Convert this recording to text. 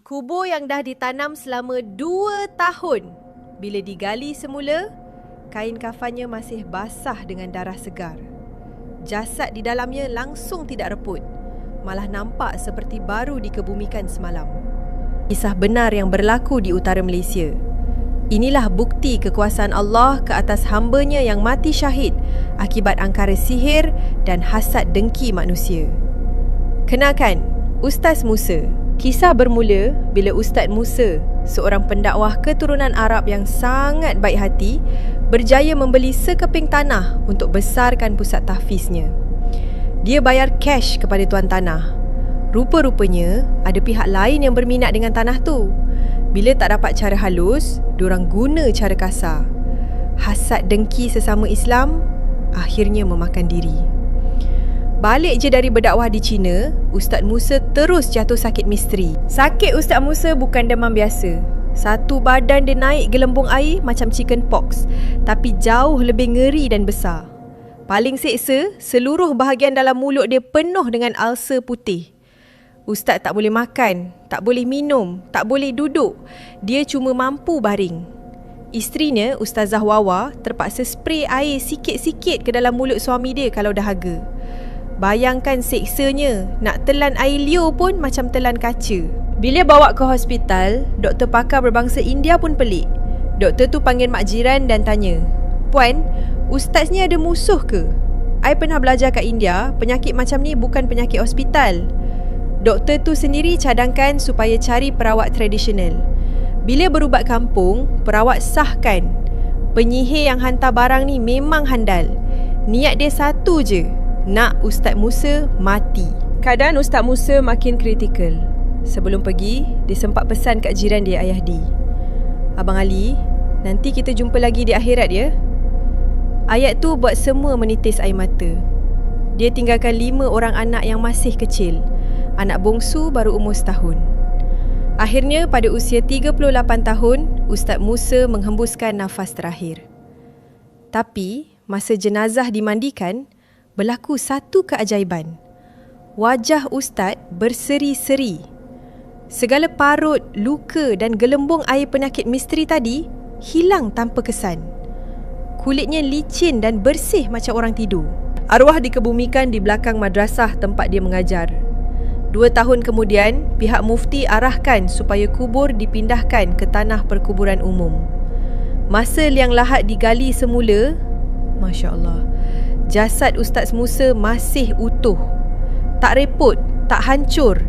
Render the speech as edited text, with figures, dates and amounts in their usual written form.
Kubur yang dah ditanam selama 2 tahun. Bila digali semula, kain kafannya masih basah dengan darah segar. Jasad di dalamnya langsung tidak reput, malah nampak seperti baru dikebumikan semalam. Kisah benar yang berlaku di utara Malaysia. Inilah bukti kekuasaan Allah ke atas hamba-Nya yang mati syahid akibat angkara sihir dan hasad dengki manusia. Kenalkan, Ustaz Musa. Kisah bermula bila Ustaz Musa, seorang pendakwah keturunan Arab yang sangat baik hati, berjaya membeli sekeping tanah untuk besarkan pusat tahfiznya. Dia bayar cash kepada tuan tanah. Rupa-rupanya ada pihak lain yang berminat dengan tanah tu. Bila tak dapat cara halus, diorang guna cara kasar. Hasad dengki sesama Islam akhirnya memakan diri. Balik je dari berdakwah di China, Ustaz Musa terus jatuh sakit misteri. Sakit Ustaz Musa bukan demam biasa. Satu badan dia naik gelembung air macam chicken pox, tapi jauh lebih ngeri dan besar. Paling seksa, seluruh bahagian dalam mulut dia penuh dengan ulcer putih. Ustaz tak boleh makan, tak boleh minum, tak boleh duduk. Dia cuma mampu baring. Isterinya, Ustazah Wawa, terpaksa spray air sikit-sikit ke dalam mulut suami dia kalau dahaga. Bayangkan seksanya, nak telan air liur pun macam telan kaca. Bila bawa ke hospital, doktor pakar berbangsa India pun pelik. Doktor tu panggil mak jiran dan tanya, "Puan, ustaz ni ada musuh ke? I pernah belajar kat India, penyakit macam ni bukan penyakit hospital." Doktor tu sendiri cadangkan supaya cari perawat tradisional. Bila berubat kampung, perawat sahkan penyihir yang hantar barang ni memang handal. Niat dia satu je, nak Ustaz Musa mati. Keadaan Ustaz Musa makin kritikal. Sebelum pergi, dia sempat pesan kat jiran dia, Ayahdi, "Abang Ali, nanti kita jumpa lagi di akhirat ya." Ayat tu buat semua menitis air mata. Dia tinggalkan 5 orang anak yang masih kecil. Anak bongsu baru umur setahun. Akhirnya pada usia 38 tahun, Ustaz Musa menghembuskan nafas terakhir. Tapi masa jenazah dimandikan, berlaku satu keajaiban. Wajah Ustaz berseri-seri. Segala parut, luka dan gelembung air penyakit misteri tadi hilang tanpa kesan. Kulitnya licin dan bersih macam orang tidur. Arwah dikebumikan di belakang madrasah tempat dia mengajar. 2 tahun kemudian, pihak mufti arahkan supaya kubur dipindahkan ke tanah perkuburan umum. Masa liang lahat digali semula, Masya Allah, jasad Ustaz Musa masih utuh. Tak repot, tak hancur.